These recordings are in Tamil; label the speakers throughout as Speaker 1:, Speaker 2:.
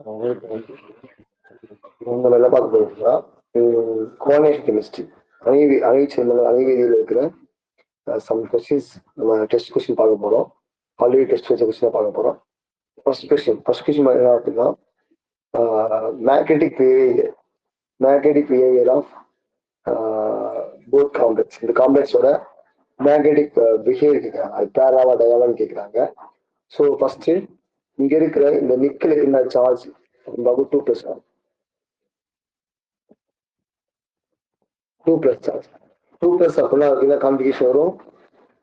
Speaker 1: நம்ம என்ன பார்க்க போறோம்னா கோஆர்டினேஷன் கெமிஸ்ட்ரி அணைவேதியில் இருக்கிற சம் கொஸ்டின்ஸ் நம்ம டெஸ்ட் கொஸ்டின் பார்க்க போறோம். ஆல்ரெடி டெஸ்ட் வச்ச கொஸ்டின் பார்க்க போறோம். ஃபர்ஸ்ட் கொஸ்டின் என்ன அப்படின்னா magnetic behaviour of both complex. இந்த காம்ப்ளெக்ஸோட மேக்னெட்டிக் பிஹேவியர் கேட்குறாங்க. அது பேராவா டயாவான்னு கேட்குறாங்க. ஸோ ஃபர்ஸ்ட் இங்க இருக்கிற இந்த நிக்கல் என்ன சார்ஜ் 2+1 2+ சார்ஜ் 2+ அப்படின்னா என்ன காம்பிகேஷன் வரும்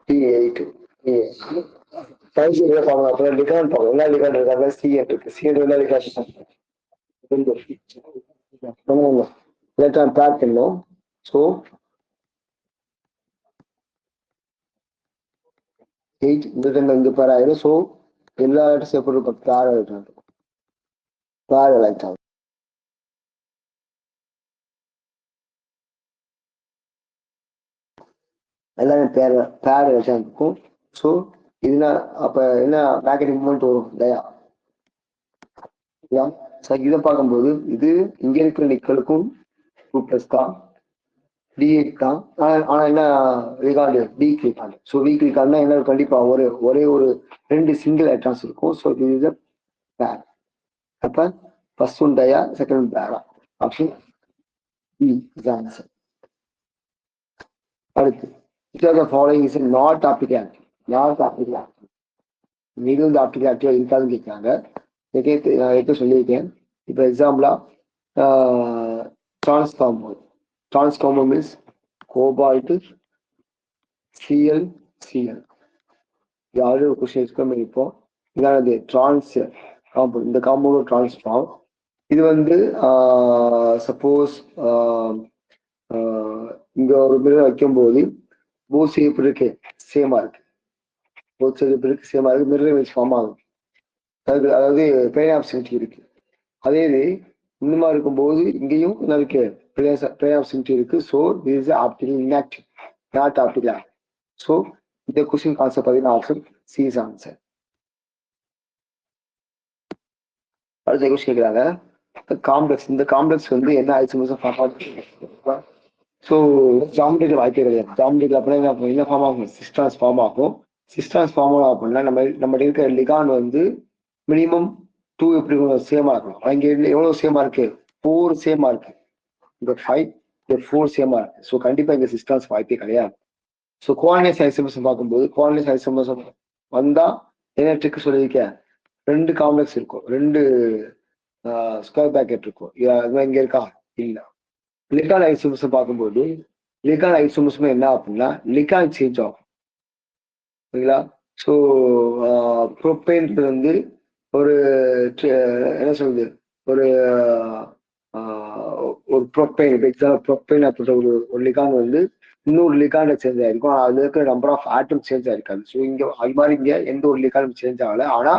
Speaker 1: T8 அப்புறம் லிகாண்ட் பார்க்கணும். என்ன லிகாண்ட் இருக்காங்க சிஎன் இருக்கு. சிஎன் என்ன லிகாண்ட் எலக்ட்ரான் பேக் பண்ணும். ஸோ 8 இந்த டைம்ல இங்க பேர் ஆயிடும். ஸோ எல்லா இடத்தையும் எப்படி இருக்கும் பேர் எலக்ட்ரான் எல்லாமே பேர் எலக்ட்ரான் இருக்கும். ஸோ இதுனா அப்ப என்ன மேக்னெட்டிக் மூமெண்ட் வரும் டயா. இதை பார்க்கும்போது இது இங்க இருக்கிற நிக்கலுக்கும் 2+ தான் D8 தான். ஆனா என்ன ligand weak ligand. So weak லிகாண்ட்னா என்ன கண்டிப்பா ஒரே ஒரு 2 சிங்கிள் எலக்ட்ரான்ஸ் இருக்கும். ஸோ இது பேர். அப்ப ஃபர்ஸ்ட் ஒன் டயா, செகண்ட் ஒன் பேரா. Option answer. அடுத்து following is not applicant. இது வந்து ஆப்டிகல் இருக்காதுன்னு கேட்கிறாங்க. நான் எடுத்து சொல்லியிருக்கேன். இப்போ எக்ஸாம்பிளா டிரான்ஸ்ஃபார்மர் மீன்ஸ் கோபால்ட் Cl யாரு ஒரு கொஸ்டின் எக்ஸ்பிளைன் பண்ணிப்போம். இதானது டிரான்ஸ் காம்பவுண்ட். இந்த காம்பவுண்ட் டிரான்ஸ்ஃபார்ம். இது வந்து சப்போஸ் இங்க ஒரு மிரர் வைக்கும்போது போத் சைடு எப்படி இருக்கு சேமா இருக்கு. போத் சைடு எப்படி இருக்கு சேமா இருக்கு. மிரர் இமேஜ் ஃபார்ம் ஆகும். அதாவது பிளேன் ஆஃப் சிமெட்ரி இருக்கு. அதே இது இந்த மாதிரி இருக்கும்போது இங்கேயும் என்ன இருக்கு பிளேன் ஆஃப் சிமெட்ரி இருக்கு. So this is optical inactive, not optical. So இந்த கொஸ்டின் கான்செப்ட் பார்த்தீங்கன்னா ஆப்ஷன் சி இஸ் ஆன்சர். அடுத்த கொஸ்டின் கேட்குறாங்க காம்ப்ளெக்ஸ். இந்த காம்ப்ளெக்ஸ் வந்து என்ன ஐசோமர்ஸ் ஃபார்ம் ஆகும். ஸோ ஜாமெட்ரியில் வாய்ப்பே கிடையாது. ஜாமெட்ரியில் அப்படின்னா என்ன ஃபார்ம் ஆகும் சிஸ்டான்ஸ் ஃபார்ம் ஆகும். சிஸ்டான்ஸ் ஃபார்ம் ஆகும் அப்படின்னா நம்ம இருக்கிற லிகான் வந்து மினிமம் 2 எப்படி சேமா இருக்கணும். அங்கே எவ்வளவு சேமா இருக்கு 4 சேமா இருக்கு. இந்த 5 இந்த 4 சேமா இருக்கு. ஸோ கண்டிப்பா இங்க சிஸ்டான்ஸ் வாய்ப்பே கிடையாது. ஸோ கோஆர்டினேட் ஐசோமர்ஸ் பார்க்கும்போது கோஆர்டினேட் ஐசோமர்ஸ் வந்தா என்ன ட்ரிக் சொல்லியிருக்கேன். 2 காம்ப்ளெக்ஸ் இருக்கும், 2 ஸ்கொயர் பேக்கெட் இருக்கும். இங்க இருக்கா இல்ல. லிகாண்ட் ஐசோமர்ஸ் பார்க்கும்போது லிகாண்ட் ஐசோமர்ஸ் என்ன அப்படின்னா லிகாண்ட் சேஞ்ச் ஆகும். சரிங்களா. ஸோ ப்ரோப்பேன் வந்து ஒரு என்ன சொல்றது ஒரு ப்ரோப்பேன் எக்ஸாம்பிள் ப்ரோப்பேன் அப்படின்ற ஒரு லிகாண்ட் வந்து இன்னொரு லிகாண்ட சேஞ்ச் ஆயிருக்கும். ஆனா அதுல இருக்கிற நம்பர் ஆஃப் ஆட்டம் சேஞ்ச் ஆயிருக்காது. ஸோ இங்க அது மாதிரி இங்க எந்த ஒரு லிகாண்டும் சேஞ்ச் ஆகல. ஆனா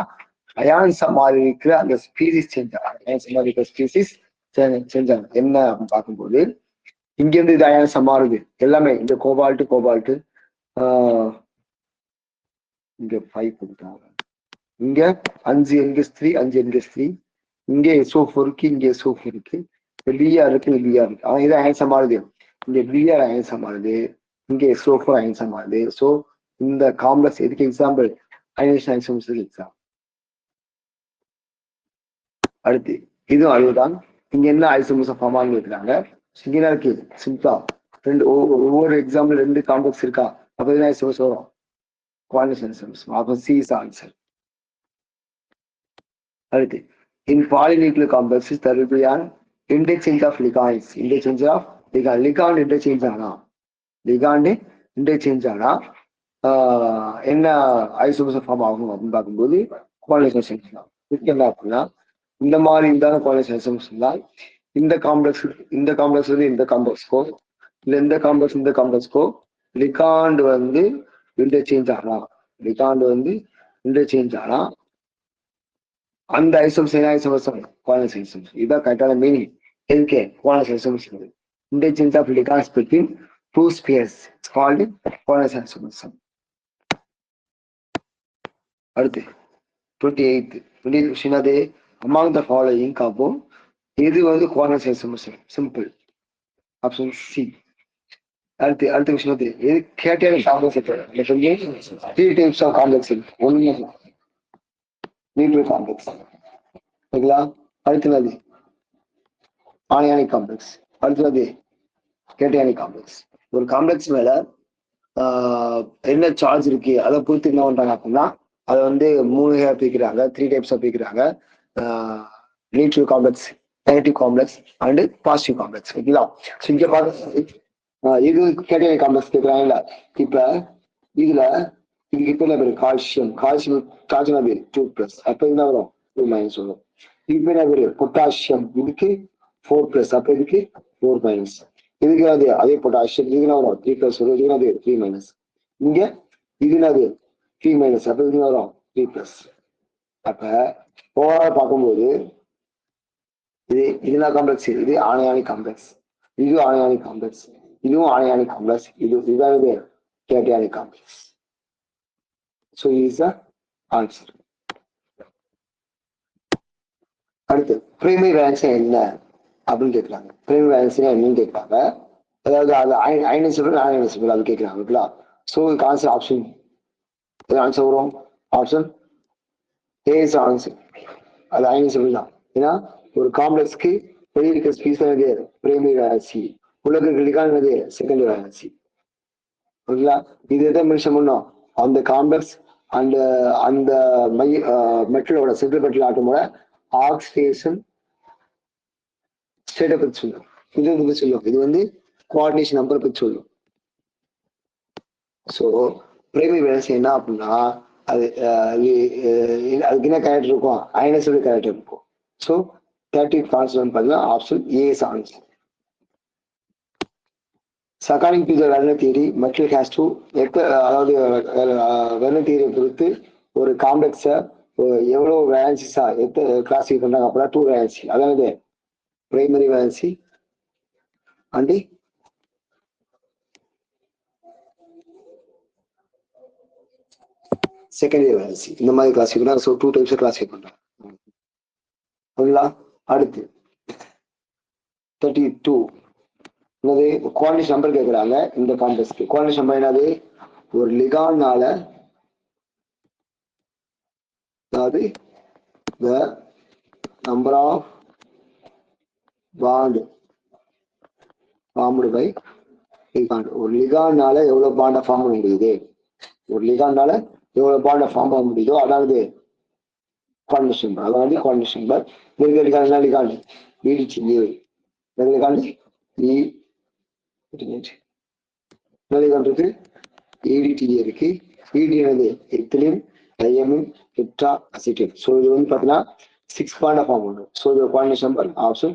Speaker 1: அயான்ஸா மாதிரி இருக்கிற அந்த ஸ்பீசிஸ் சேஞ்ச் ஆகும். அயான்ஸ் மாதிரி இருக்கிற ஸ்பீசிஸ் சேஞ்ச் ஆகும். என்ன அப்படின்னு பார்க்கும்போது இங்க இருந்து இது அயான்ஸா மாறுது எல்லாமே. இந்த கோபால்ட் இங்க 5 கொடுத்தாங்க. இங்க 5 NH3 5 NH3. இங்கே SO4 இருக்கு, இங்கே SO4 இருக்கு. Br இருக்கு, Br இருக்கு. ஆனா இது அயன்ஸா மாறுது. இங்க Br அயன்ஸா மாறுது, இங்க SO4 அயன்ஸா மாறுது. ஸோ இந்த காம்ப்ளெக்ஸ் எதுக்கு எக்ஸாம்பிள் அயனேஷன் ஐசோமர்ஸ்க்கு எக்ஸாம்பிள். அடுத்து இதுவும் அதுதான். இங்க என்ன ஐசோமர்ஸ் ஃபார்ம் ஆகி இருக்கிறாங்க. இங்க இருக்கு சிம்பிளா ஒவ்வொரு எக்ஸாம்பிள் 2 காம்ப்ளெக்ஸ் இருக்கா. அப்ப என்ன ஐசோமர்ஸ் வரும் coordination systems. அப்ப C is answer. அடுத்து in polynuclear complexes there will be an interchange of ligands. ligand interchange ஆனா என்ன ஐசோமர்ஸ் ஃபார்ம் ஆகும் அப்படின்னு பார்க்கும்போது coordination தான். என்ன அப்படின்னா இந்த மாதிரி இருந்தாலும் coordination ஐசோமர்ஸ் இருந்தால் இந்த காம்ப்ளெக்ஸ் வந்து இந்த காம்ப்ளெக்ஸ்க்கோ இல்ல இந்த காம்ப்ளெக்ஸ்க்கோ லிகாண்ட் வந்து இன்டர்சேஞ்ச் ஆனா அந்த ஐசோமர்ஸ் என்ன ஐசோமர்ஸ் கோஆர்டினேட் ஐசோமர்ஸ். இதுதான் கரெக்டான மீனிங். எதுக்கு coordinate isomers interchange of ligands between 2 spheres it's called coordinate isomers. அடுத்து 28th கொஸ்டின் அது among the following காப்போம். இது வந்து குவார்னர் சைஸ் சிம்பிள். Option C. அடுத்த விஷயம் வந்து இது கேட்டியான complex three types of complex ஒண்ணு நியூட்ரல் காம்ப்ளெக்ஸ். ஓகேங்களா? அடுத்தது ஆனியானிக் காம்ப்ளெக்ஸ். அடுத்தது கேட்டியானிக் காம்ப்ளெக்ஸ். ஒரு காம்ப்ளெக்ஸ் மேல என்ன சார்ஜ் இருக்கு அதை பொறுத்து என்ன பண்றாங்க அப்படின்னா அதை வந்து 3 பிரிக்கிறாங்க, 3 டைப்ஸா பிரிக்கிறாங்க. Neutral complex, negative complex and positive complex. ஓகேங்களா? ஸோ இங்க பாருங்க, இது கேட்டியானிக் காம்ப்ளெக்ஸ் கேட்கிறாங்கல்ல. இப்ப இதுல இப்ப என்ன பேரு கால்சியம் சார்ஜ்னா பேரு 2+, அப்ப என்ன வரும் 2- வரும். இப்ப என்ன பேரு பொட்டாசியம், இதுக்கு 4+, அப்ப இதுக்கு 4-. இதுக்கு அதே பொட்டாசியம், இதுக்கு என்ன வரும் 3+, வரும். இதுக்கு அது 3-. இங்க இது அது 3-, அப்ப இதுக்கு வரும் 3+. அப்ப ஓவரால் பார்க்கும்போது இதுதான் காம்ப்ளெக்ஸ். இது ஆனியானிக் காம்ப்ளெக்ஸ், இது ஆனியானிக் காம்ப்ளெக்ஸ், இதுவும் ஆனியானிக் காம்ப்ளெக்ஸ், இதுதான் cationic complex. So is the answer. அடுத்து பிரைமரி வேலன்ஸ் என்ன அப்படின்னு கேட்கறாங்க. பிரைமரி வேலன்ஸ் என்னன்னு கேட்கறாங்க. அதாவது அது அயனைசபிள் அயனைசபிள் அது கேட்கறாங்க. ஸோ இதுக்கு ஆன்சர் ஆப்ஷன் ஆன்சர் வரும். Option A is answer. அது அயனைசபிள் தான். ஏன்னா ஒரு காம்ப்ளெக்ஸ்க்கு வெளியே இருக்க ஸ்பீஸ் பிரைமரி வேலன்சி, உள்ள இருக்க செகண்டரி வேலன்சி. ஓகேங்களா? இது எதை மென்ஷன் பண்ணோம்? அந்த காம்ப்ளெக்ஸ் அந்த அந்த மெட்டலோட சென்ட்ரல் மெட்டல் ஆட்டமோட ஆக்சிடேஷன் ஸ்டேட்டை பத்தி சொல்லும். இது வந்து சொல்லும், இது வந்து கோஆர்டினேஷன் நம்பரை பத்தி சொல்லும். ஸோ பிரைமரி வேலன்ஸ் என்ன அப்படின்னா அதுக்கு என்ன கேரக்டர் இருக்கும்? அயனைசபிள் கேரக்டர் இருக்கும். ஸோ தேர்ட்டி கான்ஸ்டன்ட் பார்த்தீங்கன்னா option A is answer. According to the Werner theory, metal has to அதாவது வெர்னர் தியரியை பொறுத்து ஒரு காம்ப்ளெக்ஸை எவ்வளவு வேலன்சிஸா கிளாசிஃபை பண்றாங்க அப்படின்னா 2 வேலன்சி. அதாவது primary valency and secondary valency, இந்த மாதிரி கிளாசிஃபை பண்ணாங்க. ஸோ 2 டைப்ஸ் கிளாசிஃபை பண்றாங்க. ஓகேங்களா? அடுத்து 32 என்னது குவாலிட்டி நம்பர் கேட்கறாங்க. இந்த காம்ப்ளெக்ஸ்க்கு குவாலிட்டி நம்பர் என்னது? ஒரு லிகான்னால, அதாவது the number of bond formed by ligand. ஒரு லிகான்னால எவ்வளவு பாண்டை ஃபார்ம் பண்ண முடியுது, ஒரு லிகான்னால எவ்வளவு பாண்டை ஃபார்ம் பண்ண முடியுதோ அதாவது குவாலிட்டி நம்பர். அதாவது quality number. Ligand ligand EDTA ligand இருக்கு, EDTA இருக்கு. ED என்னது? Ethylene diamine tetra acetate. So இது வந்து பார்த்தீங்கன்னா 6 பாண்டை ஃபார்ம் பண்ணும். ஸோ இது குவாலிட்டி நம்பர் ஆப்ஷன்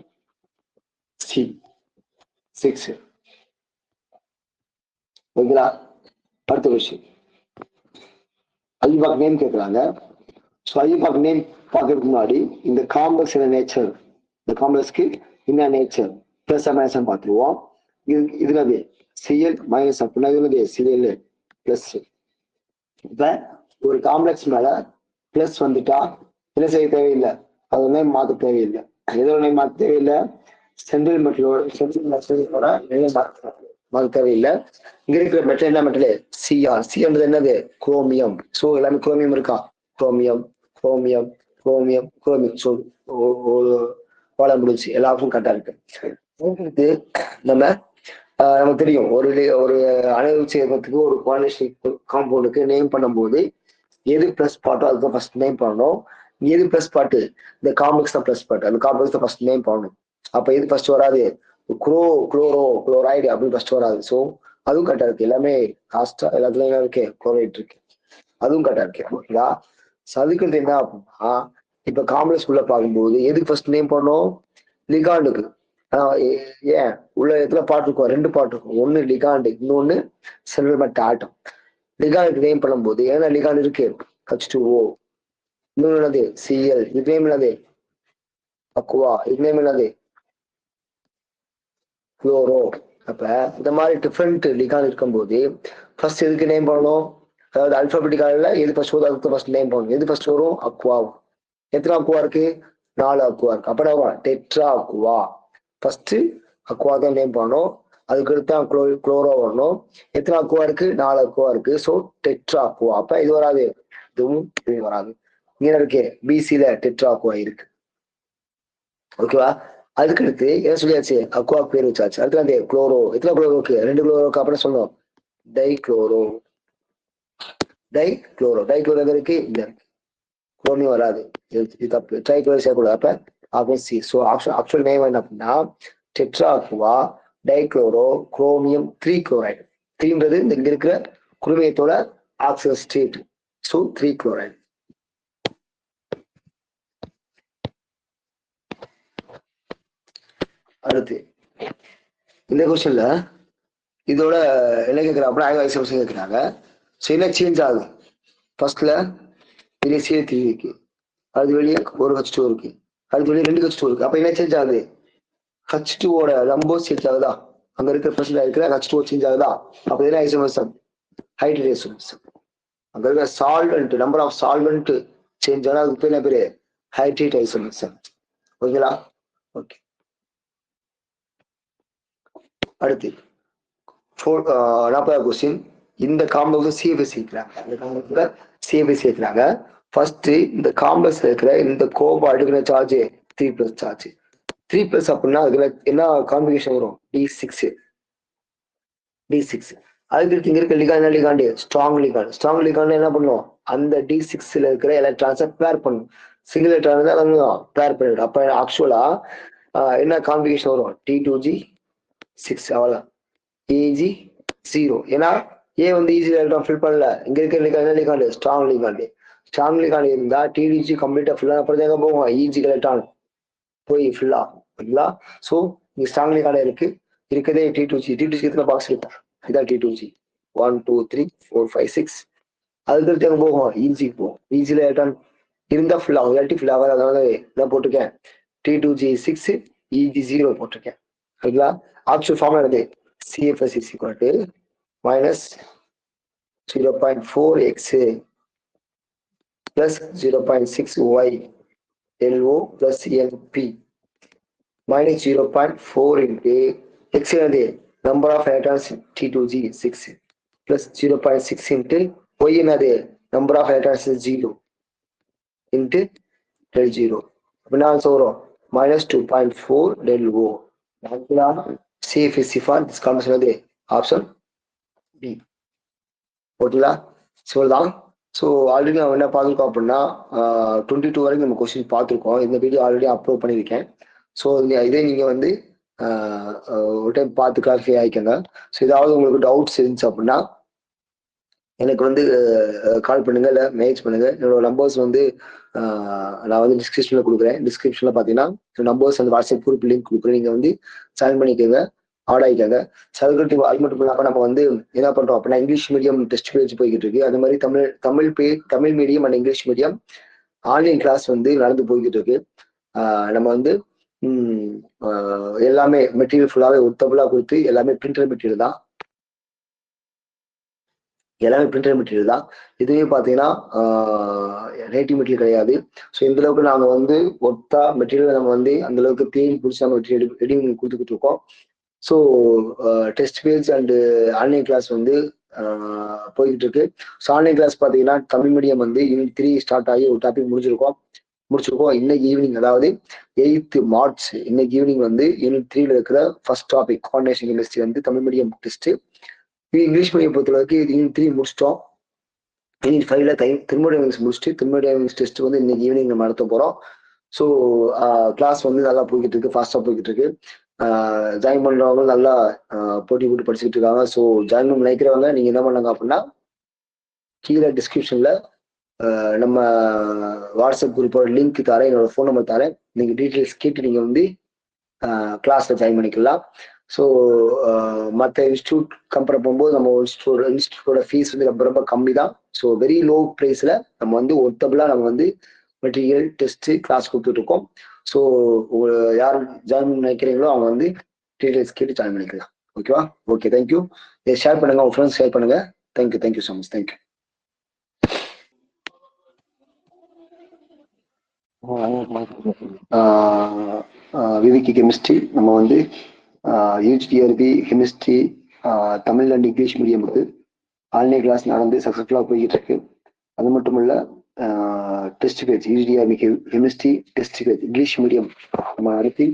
Speaker 1: சி 6. ஓகேங்களா? அடுத்த விஷயம் ஐபாக் நேம் கேட்குறாங்க. ஸோ ஐபாக் நேம் பார்க்கறதுக்கு முன்னாடி இந்த காம்ப்ளெக்ஸ் என்ன நேச்சர், இந்த காம்ப்ளெக்ஸ்க்கு என்ன நேச்சர் பிளஸ் மைனஸ் பார்த்துருவோம். இதுல அது சிஎல் மைனஸ் அப்படின்னா இது சிஎல் பிளஸ். இப்ப ஒரு காம்ப்ளெக்ஸ் மேல பிளஸ் வந்துட்டா என்ன செய்ய தேவையில்லை, அது நேம் மாற்ற தேவையில்லை. எதோட நேம் மாற்ற தேவையில்லை? சென்ட்ரல் மெட்டலோட மாற்ற தேவையில்லை. இங்க இருக்கிற மெட்டல் என்ன மெட்டல்? சிஆர். சின்றது என்னது? குரோமியம். ஸோ எல்லாமே குரோமியம் இருக்கா? Chromium chromium chromium chromium. So வாழ முடிச்சு எல்லா ஆப்ஷனும் கரெக்டா இருக்கு. நம்ம நமக்கு தெரியும் ஒரு அணு சேர்க்கறதுக்கு ஒரு குவாலினேஷன் காம்பவுண்டுக்கு நேம் பண்ணும்போது எது பிளஸ் பார்ட்டோ அதுதான் ஃபர்ஸ்ட் நேம் பண்ணணும். எது பிளஸ் பார்ட்டு? இந்த காம்ப்ளெக்ஸ் தான் பிளஸ் பார்ட், அந்த காம்ப்ளெக்ஸ் தான் ஃபர்ஸ்ட் நேம் பண்ணணும். அப்ப எது ஃபர்ஸ்ட் வராது? குளோரைடு அப்படின்னு ஃபர்ஸ்ட் வராது. ஸோ அதுவும் கரெக்டா இருக்கு. எல்லாமே காஸ்டா எல்லாத்துலயும் என்ன இருக்கு? குளோரைட் இருக்கு, அதுவும் கரெக்டா இருக்கு. ஓகேங்களா? அதுக்கு என்ன அப்படின்னா இப்ப காம்ப்ளெக்ஸ் உள்ள பார்க்கும்போது எதுக்கு ஃபர்ஸ்ட் நேம் பண்ணணும்? லிகாண்டுக்கு. ஏன் உள்ள எத்தனை பார்ட் இருக்கும்? 2 பார்ட் இருக்கும். ஒன்னு லிகாண்டு, இன்னொன்னு சென்ட்ரல் மெட்டல் ஆட்டம். லிகாண்டுக்கு நேம் பண்ணும்போது ஏன்னா லிகாண்ட் இருக்கு H2O, இன்னொன்னு என்னது? Cl. இது நேம் என்னது? அக்வா. இது நேம் என்னது? குளோரோ. அப்ப இந்த மாதிரி டிஃப்ரெண்ட் லிகாண்ட் இருக்கும்போது ஃபர்ஸ்ட் எதுக்கு நேம் பண்ணணும்? அதாவது அல்பாபெட்டிக் ஆர்டர்ல எது ஃபர்ஸ்ட் வருதோ அதுக்கு ஃபர்ஸ்ட் நேம் பண்ணணும். எது ஃபர்ஸ்ட் வரும்? அக்வா. எத்தனை அக்வா இருக்கு? 4 அக்வா இருக்கு. அப்ப டெட்ரா அக்வா. ஃபர்ஸ்ட் அக்வா தான் நேம் பண்ணணும். அதுக்கடுத்து தான் குளோரோ வரணும். எத்தனை அக்வா இருக்கு? 4 அக்வா இருக்கு. So tetra Aqua. அப்ப இது வராது, இதுவும் இது வராது. இங்க இருக்கு பிசில டெட்ரா அக்வா இருக்கு. ஓகேவா? அதுக்கடுத்து என்ன சொல்லியாச்சு? அக்வா பேர் வச்சாச்சு. அடுத்து அந்த குளோரோ. எத்தனை குளோரோ இருக்கு? 2 குளோரோ இருக்கு. அப்புறம் சொன்னோம் டை குளோரோ. டை குளோரோ இருக்கு, இல்ல குளோரின் வராது. இது தப்பு. ட்ரை குளோரோ சேர்க்கக்கூடாது. அப்ப option C. So actual name என்ன அப்படின்னா tetra aqua dichloro chromium 3 chloride. 3ன்றது இங்க இருக்கிற குழுமையத்தோட ஆக்சிஜன் ஸ்டேட். So 3 chloride. அடுத்து இந்த கொஸ்டின்ல இதோட என்ன கேட்கிறாங்க? ஐசோலேஷன் கேட்கிறாங்க. ஸோ என்ன சேஞ்ச் ஆகும்? ஃபர்ஸ்ட்ல வெளியே CO3 இருக்கு, அது வெளியே ஒரு H2 இருக்கு, அது வெளியே 2 H2 இருக்கு. அப்ப என்ன சேஞ்ச் ஆகுது? H2ஓட நம்பர் சேஞ்ச் ஆகுதா? அங்க இருக்கிற பிரச்சனை இருக்கிற H2O சேஞ்ச் ஆகுதா? அப்ப என்ன ஐசோமர்சம்? Hydrate isomerism. அங்க இருக்கிற solvent, number of solvent change ஆனா அதுக்கு பேர் என்ன பேரு? Hydrate isomerism. ஓகேங்களா? ஓகே. அடுத்து 40வது கொஸ்டின். இந்த காம்ப்ளெக்ஸ் CFS சேர்க்கிறாங்க. ஃபர்ஸ்ட் இந்த காம்ப்ளெக்ஸ் இருக்கிற இந்த கோபால்ட்டுக்கு சார்ஜ் 3+ சார்ஜ். 3+ அப்படின்னா அதுல என்ன கான்பிகேஷன் வரும்? D6. அதுக்கு இங்க இருக்க லிகாண்ட் என்ன ligand? Strong ligand. Strong ligand என்ன பண்ணும்? அந்த D6ல இருக்கிற எலக்ட்ரான்ஸை பேர் பண்ணும். சிங்கிள் எலக்ட்ரான் தான் பேர் பண்ணிடும். அப்ப ஆக்சுவலா என்ன கான்பிகேஷன் வரும்? T2G6. அவ்வளவுதான். Ag0. ஏன்னா ஏ வந்து ஈஸி எலக்ட்ரான் ஃபில் பண்ணல. இங்க இருக்கிற லிகாண்ட் என்ன ligand? Strong ligand. Strong ligand இருந்தா TDG கம்ப்ளீட்டா ஃபில் ஆன பிறகு எங்க போகும்? Eg எலக்ட்ரான் போய் ஃபில் ஆகும். ஓகேங்களா? ஸோ இங்க ஸ்ட்ராங் லிகாண்ட் இருக்கு. இருக்கதே T2G. T2G எத்தனை பாக்ஸ் இருக்கு? இதான் T2G. 1 2 3 4 5 6. அதுக்கு எங்க போகும்? ஈஸிக்கு போகும். ஈஸியில எலக்ட்ரான் இருந்தா ஃபில் ஆகும், இல்லாட்டி ஃபில் ஆகாது. அதனால என்ன போட்டிருக்கேன்? T2G6 Eg0 போட்டிருக்கேன். ஓகேங்களா? ஆக்சுவல் ஃபார்ம் என்னது? CFS is equal to minus 0.4x plus 0.6y LO plus NP minus 0.4 into x என்னது? number of electrons T2G6 plus 0.6 into y என்னது? number of electrons 0 into del 0. அப்படின்னா ஆன்சர் வரும் minus 2.4 del O. CFS for this combination என்னது? Option D. ஓகேங்களா? சொல்லலாம். ஸோ ஆல்ரெடி நம்ம என்ன பார்த்துருக்கோம் அப்படின்னா 22 வரைக்கும் நம்ம கொஸ்டின் பார்த்துருக்கோம். இந்த வீடியோ ஆல்ரெடி அப்லோட் பண்ணியிருக்கேன். ஸோ இதே நீங்கள் வந்து ஒரு டைம் பார்த்து கிளாரிஃபை ஆகிக்கோங்க. ஸோ ஏதாவது உங்களுக்கு டவுட்ஸ் இருந்துச்சு அப்படின்னா எனக்கு வந்து கால் பண்ணுங்க, இல்லை மெசேஜ் பண்ணுங்க. என்னோட நம்பர்ஸ் வந்து நான் வந்து டிஸ்கிரிப்ஷனில் கொடுக்குறேன். டிஸ்கிரிப்ஷனில் பார்த்தீங்கன்னா நம்பர்ஸ் அந்த வாட்ஸ்அப் குரூப் லிங்க் கொடுக்குறேன். நீங்கள் வந்து ஜாயின் பண்ணிக்கோங்க, ஆட் ஆகிக்கோங்க. சர்க்கிள் அது மட்டும் இல்லாமல் நம்ம வந்து என்ன பண்ணுறோம் அப்படின்னா இங்கிலீஷ் மீடியம் டெஸ்ட் பேஜ் போய்கிட்டு இருக்கு. அது மாதிரி Tamil medium and English medium online class வந்து நடந்து போய்கிட்டு இருக்கு. நம்ம வந்து எல்லாமே மெட்டீரியல் ஃபுல்லாகவே ஒர்த்தபுளாக கொடுத்து எல்லாமே பிரிண்டர் மெட்டீரியல் தான். எல்லாமே பிரிண்டர் மெட்டீரியல் தான். இதுவே பார்த்தீங்கன்னா நேட்டிவ் மெட்டீரியல் கிடையாது. ஸோ இந்த அளவுக்கு நாங்கள் வந்து ஒத்தா மெட்டீரியல் நம்ம வந்து அந்த அளவுக்கு தேடி பிடிச்சி நம்ம மெட்டீரியல் ரெடி கொடுத்துக்கிட்டு இருக்கோம். So test page and online class வந்து போய்கிட்டு இருக்கு. ஸோ ஆன்லைன் கிளாஸ் பார்த்தீங்கன்னா தமிழ் மீடியம் வந்து யூனிட் 3 ஸ்டார்ட் ஆகி ஒரு டாபிக் முடிச்சிருக்கோம். இன்னைக்கு ஈவினிங், அதாவது 8th March இன்னைக்கு ஈவினிங் வந்து யூனிட் 3ல இருக்கிற ஃபர்ஸ்ட் டாபிக் கோஆர்டினேஷன் கெமிஸ்ட்ரி வந்து Tamil medium test. English medium பொறுத்தளவுக்கு யூனிட் 3 முடிச்சிட்டோம். யூனிட் 5ல தெர்மோடைனமிக்ஸ் முடிச்சுட்டு தெர்மோடைனமிக்ஸ் டெஸ்ட் வந்து இன்னைக்கு ஈவினிங் நம்ம நடத்த போறோம். ஸோ கிளாஸ் வந்து நல்லா போய்கிட்டு இருக்கு, ஃபாஸ்டா போய்கிட்டு இருக்கு. ஜாயின் பண்றவங்க நல்லா போட்டி போட்டு படிச்சுக்கிட்டு இருக்காங்க. ஸோ ஜாயின் பண்ண நினைக்கிறவங்க நீங்க என்ன பண்ணாங்க அப்படின்னா கீழே டிஸ்கிரிப்ஷன்ல நம்ம வாட்ஸ்அப் குரூப்போட லிங்க் தரேன், என்னோட ஃபோன் நம்பர் தரேன். நீங்க டீட்டெயில்ஸ் கேட்டு நீங்க வந்து கிளாஸ்ல ஜாயின் பண்ணிக்கலாம். ஸோ மற்ற இன்ஸ்டியூட் கம்பேர் பண்ணும்போது நம்ம இன்ஸ்டியூட்டோட ஃபீஸ் வந்து ரொம்ப ரொம்ப கம்மி தான். ஸோ வெரி லோ ப்ரைஸில் நம்ம வந்து ஒர்த்தபிளாக நம்ம வந்து மெட்டீரியல் டெஸ்ட்டு கிளாஸ் கொடுத்துட்ருக்கோம். ஸோ யார் ஜாயின் நினைக்கிறீங்களோ அவங்க வந்து டீட்டெயில்ஸ் கேட்டு ஜாயின் பண்ணிக்கலாம். ஓகேவா? Okay, thank you. இதை ஷேர் பண்ணுங்க, உங்கள் ஃப்ரெண்ட்ஸ் ஷேர் பண்ணுங்க. Thank you so much. தேங்க்யூ. விவிக்கு கெமிஸ்ட்ரி நம்ம வந்து UGTRB chemistry Tamil and English மீடியமுக்கு ஆன்லைன் கிளாஸ் நடந்து சக்ஸஸ்ஃபுல்லாக போய்கிட்டு இருக்கு. அது மட்டும் இல்ல test page UGTRB chemistry test page English medium நம்ம நடத்தி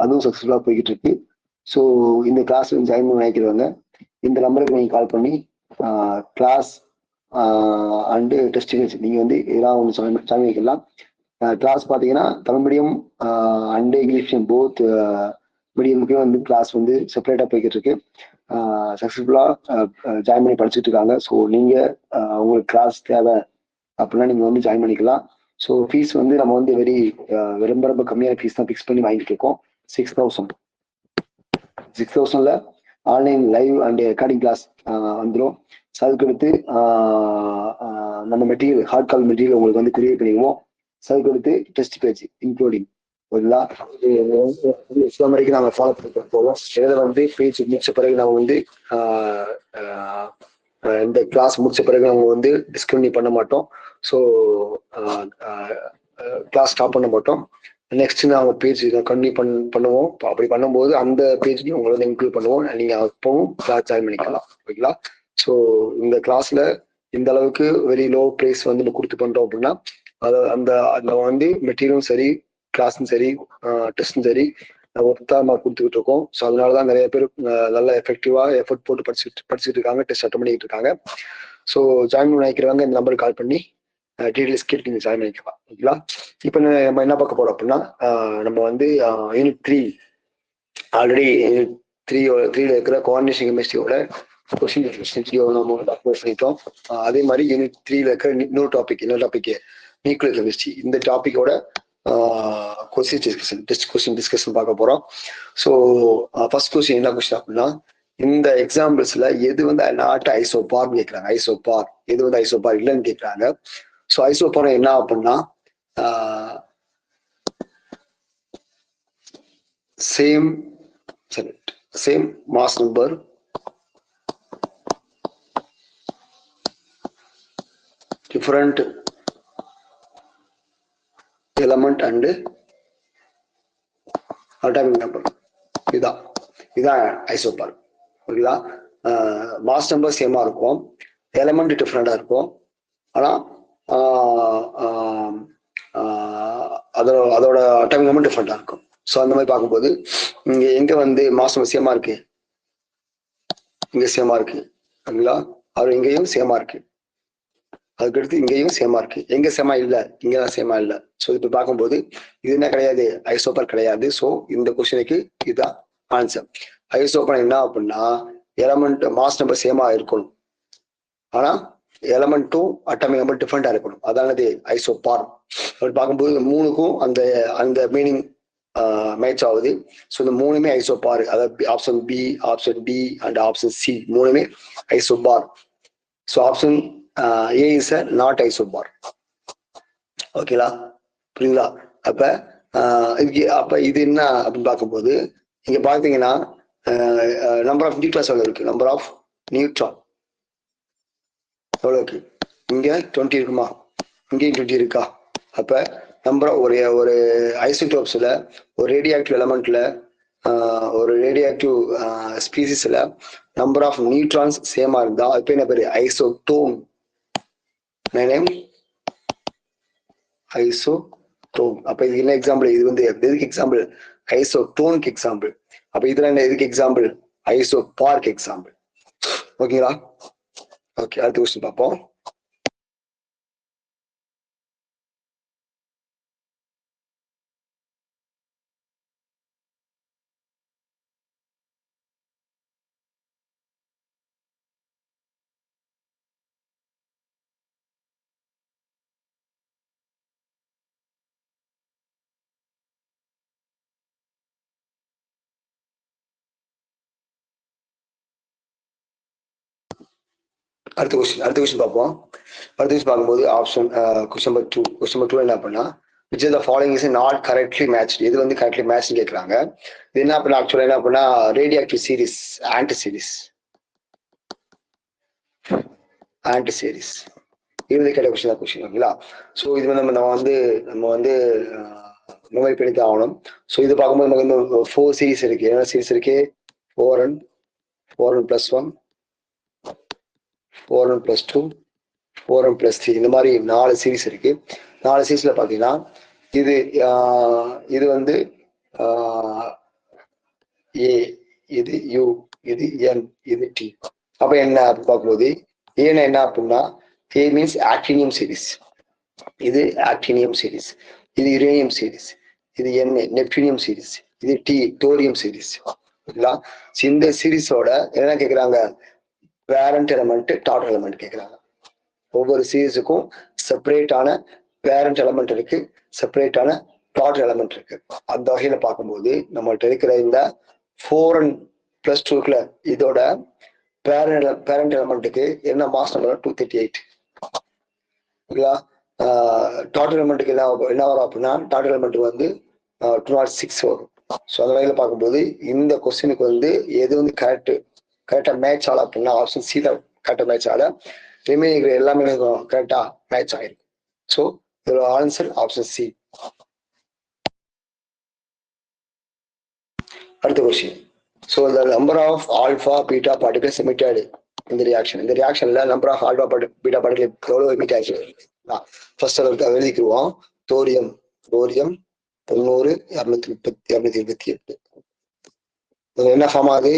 Speaker 1: அதுவும் சக்ஸஸ்ஃபுல்லாக போய்கிட்டு இருக்கு. ஸோ இந்த கிளாஸ் ஜாயின் பண்ண நினைக்கிறவங்க இந்த நம்பருக்கு நீங்கள் கால் பண்ணி கிளாஸ் அண்டு டெஸ்ட் பேஜ் நீங்கள் வந்து இதெல்லாம் ஒன்று ஜாயின் பண்ணிக்கலாம். கிளாஸ் பார்த்தீங்கன்னா Tamil medium and English medium both மீடியமுக்கே வந்து கிளாஸ் வந்து செப்பரேட்டாக போய்கிட்டு இருக்கு. சக்ஸஸ்ஃபுல்லாக ஜாயின் பண்ணி படிச்சுட்டு இருக்காங்க. ஸோ நீங்கள் உங்களுக்கு கிளாஸ் தேவை அப்படின்னா நீங்கள் வந்து ஜாயின் பண்ணிக்கலாம். ஸோ ஃபீஸ் வந்து நம்ம வந்து ரொம்ப ரொம்ப கம்மியான ஃபீஸ் தான் ஃபிக்ஸ் பண்ணி வாங்கிட்டு இருக்கோம். 6,000 online live and recording class வந்துடும். ஸோ அதுக்கடுத்து நம்ம மெட்டீரியல் ஹார்ட் கால் மெட்டீரியல் உங்களுக்கு வந்து கிரியேட் பண்ணிடுவோம். ஸோ அதுக்கடுத்து டெஸ்ட் பேஜ் இன்க்ளூடிங் ஓகேங்களா. எக்ஸாம் வரைக்கும் நாங்கள் ஃபாலோ பண்ணி போவோம். இதில் வந்து பேஜ் முடிச்ச பிறகு நம்ம வந்து இந்த கிளாஸ் முடிச்ச பிறகு நம்ம வந்து டிஸ்கண்டினியூ பண்ண மாட்டோம். ஸோ கிளாஸ் ஸ்டாப் பண்ண மாட்டோம். நெக்ஸ்ட் நாங்கள் பேஜ் கண்டினியூ பண்ணுவோம். அப்படி பண்ணும்போது அந்த பேஜ்லையும் உங்களை வந்து இன்க்ளூட் பண்ணுவோம். நீங்கள் அப்பவும் கிளாஸ் ஜாயின் பண்ணிக்கலாம் ஓகேங்களா. ஸோ இந்த கிளாஸ்ல இந்த அளவுக்கு வெரி லோ ப்ரைஸ் வந்து நம்ம கொடுத்து பண்றோம் அப்படின்னா அந்த வந்து மெட்டீரியலும் சரி கிளாஸும் சரி டெஸ்டும் சரி ஒருத்தமாக கொடுத்துக்கிட்டு இருக்கோம். ஸோ அதனாலதான் நிறைய பேர் நல்ல எஃபெக்டிவா எஃபர்ட் போட்டு படிச்சுட்டு இருக்காங்க, டெஸ்ட் அட்டன் பண்ணிட்டு இருக்காங்க. ஸோ ஜாயின் பண்ண நினைக்கிறவங்க இந்த நம்பருக்கு கால் பண்ணி டீடைல்ஸ் கேட்டு நீங்க ஜாயின் பண்ணிக்கலாம் ஓகேங்களா. இப்போ நம்ம என்ன பார்க்க போறோம் அப்படின்னா நம்ம வந்து யூனிட் 3 ஆல்ரெடி யூனிட் 3ல இருக்கிற கோஆர்டினேஷன் கெமிஸ்ட்ரியோட கொஸ்டின் நம்ம அப்லோட் பண்ணிட்டோம். அதே மாதிரி யூனிட் 3ல இருக்கிற இன்னொரு டாபிக் நியூக்ளியர் கெமிஸ்ட்ரி இந்த டாபிக்கோட கொஸ்டின் டிஸ்கஷன் பார்க்க போறோம். ஸோ ஃபர்ஸ்ட் கொஸ்டின் என்ன கொஸ்டின் அப்படின்னா இந்த எக்ஸாம்பிள்ஸ்ல எது வந்து நாட் ஐசோபார் கேட்கறாங்க. ஐசோபார் எது வந்து ஐசோபார் இல்லைன்னு கேட்கறாங்க. ஸோ ஐசோபார் என்ன அப்படின்னா same mass number different element and atomic number இதான் ஐசோபார் ஓகேங்களா. மாஸ் நம்பர் சேமா இருக்கும், எலமெண்ட் டிஃப்ரெண்டா இருக்கும், ஆனா அதோட அட்டாமிக் நம்பர் டிஃப்ரெண்டா இருக்கும். ஸோ அந்த மாதிரி பார்க்கும்போது இங்க எங்க வந்து மாஸ் நம்பர் சேமா இருக்கு, இங்க சேமா இருக்கு ஓகேங்களா. அவர் இங்கேயும் சேமா இருக்கு, அதுக்கடுத்து இங்கேயும் சேமா இருக்கு. எங்க சேமா இல்ல, இங்கதான் சேமா இல்ல. ஸோ இப்ப பார்க்கும்போது இது என்ன கிடையாது, ஐசோபார் கிடையாது. ஸோ இந்த கொஸ்டினுக்கு இதுதான் ஆன்சர். ஐசோபார் என்ன அப்படின்னா எலமெண்ட் மாஸ் நம்பர் சேமா இருக்கணும், ஆனா எலமெண்ட்டும் அட்டாமிக் நம்பர் டிஃபரெண்டா இருக்கணும், அதானது ஐசோபார். அப்படி பார்க்கும்போது மூணுக்கும் அந்த மீனிங் மேட்ச் ஆகுது. ஸோ இந்த மூணுமே ஐசோபார், அதாவது option B, option D and option C மூணுமே isobar. So option A is a not isobar ஓகேங்களா, புரியுங்களா. அப்ப இது என்ன அப்படின்னு பார்க்கும்போது இங்க பாத்தீங்கன்னா நம்பர் ஆஃப் நியூட்ரான்ஸ் எவ்வளவு இருக்கு, நம்பர் ஆஃப் நியூட்ரான் எவ்வளவு இருக்கு, இங்க 20 இருக்குமா, இங்கேயும் 20 இருக்கா. அப்ப நம்பர் ஒரு ஐசோடோப்ஸ்ல ஒரு ரேடியோ ஆக்டிவ் எலமெண்ட்ல ஒரு ரேடியோ ஆக்டிவ் ஸ்பீசிஸ்ல நம்பர் ஆஃப் நியூட்ரான்ஸ் சேமா இருந்தா அது என்ன பேரு, ஐசோடோன். ஐசோடோன். அப்ப இது என்ன எக்ஸாம்பிள், இது வந்து எதுக்கு எக்ஸாம்பிள், ஐசோடோனுக்கு எக்ஸாம்பிள். அப்ப இதுல என்ன எதுக்கு எக்ஸாம்பிள், ஐசோபார்க் எக்ஸாம்பிள் ஓகேங்களா. ஓகே, அடுத்த கொஸ்டின் பார்ப்போம். அடுத்த கொஸ்டின் பார்ப்போம். அடுத்த கொஸ்டின் பார்க்கும்போது ஆப்ஷன் கொஸ்டின் நம்பர் 2 என்ன பண்ணா which of the following is not correctly matched. இது வந்து கரெக்ட்லி மேட்ச் கேட்கறாங்க. இது என்ன பண்ணா ஆக்சுவலா என்ன பண்ணா radio active series anti series இறுதி கேட்ட கொஸ்டின் ஓகேங்களா. ஸோ இது நம்ம வந்து மெமரி பண்ணிட்டு ஆகணும். ஸோ இது பார்க்கும்போது நமக்கு இந்த 4 சீரிஸ் இருக்கு. என்ன சீரிஸ் இருக்கு? 4n, 4n + 1, 4n + 2, 4n + 3 இந்த மாதிரி 4 சீரிஸ் இருக்கு. 4 சீரிஸ்ல பார்த்தீங்கன்னா இது வந்து ஏ, இது யூ, இது என், இது டி. அப்ப என்ன அப்படின்னு பார்க்கும்போது ஏன்னா என்ன அப்படின்னா ஏ மீன்ஸ் ஆக்டினியம் சீரிஸ், இது ஆக்டினியம் சீரிஸ், இது யுரேனியம் சீரிஸ், இது என்ன நெப்டினியம் சீரிஸ், இது டி தோரியம் சீரிஸ். இந்த சீரிஸோட என்ன கேட்குறாங்க? பேரண்ட் எலமெண்ட் டாட்டர் எலமெண்ட் கேட்குறாங்க. ஒவ்வொரு சீரிஸுக்கும் செப்பரேட்டான பேரண்ட் எலமெண்ட் இருக்கு, செப்பரேட்டான டாட்டர் எலமெண்ட் இருக்கு. அந்த வகையில பார்க்கும்போது நம்மள்ட்ட இருக்கிற இந்த 4n + 2 இருக்குல்ல, இதோட பேரண்ட் எலமெண்ட்டுக்கு என்ன மாஸ் நம்பர்? 238. டாட்டர் எலமெண்ட்டுக்கு என்ன வரும் அப்படின்னா டாட்டர் எலமெண்ட்டுக்கு வந்து 206 வரும். ஸோ அந்த வகையில் பார்க்கும்போது இந்த கொஸ்டினுக்கு வந்து எது வந்து கரெக்டாக மேட்ச் ஆகல அப்படின்னா ஆப்ஷன் சி தான் கரெக்டாக மேட்ச் ஆகல. ரிமைனிங் எல்லாமே கரெக்டா மேட்ச் ஆயிருக்கு. ஸோ இதோட ஆன்சர் ஆப்ஷன் சி. அடுத்த question. So the number of alpha beta particles emitted இந்த ரியாக்ஷன்ல number of alpha beta particle எவ்வளவு எமிட் ஆயிடுச்சு? ஃபர்ஸ்ட் அளவுக்கு எழுதிக்குவோம். தோரியம் 90, 228. என்ன ஃபார்ம் ஆகுது?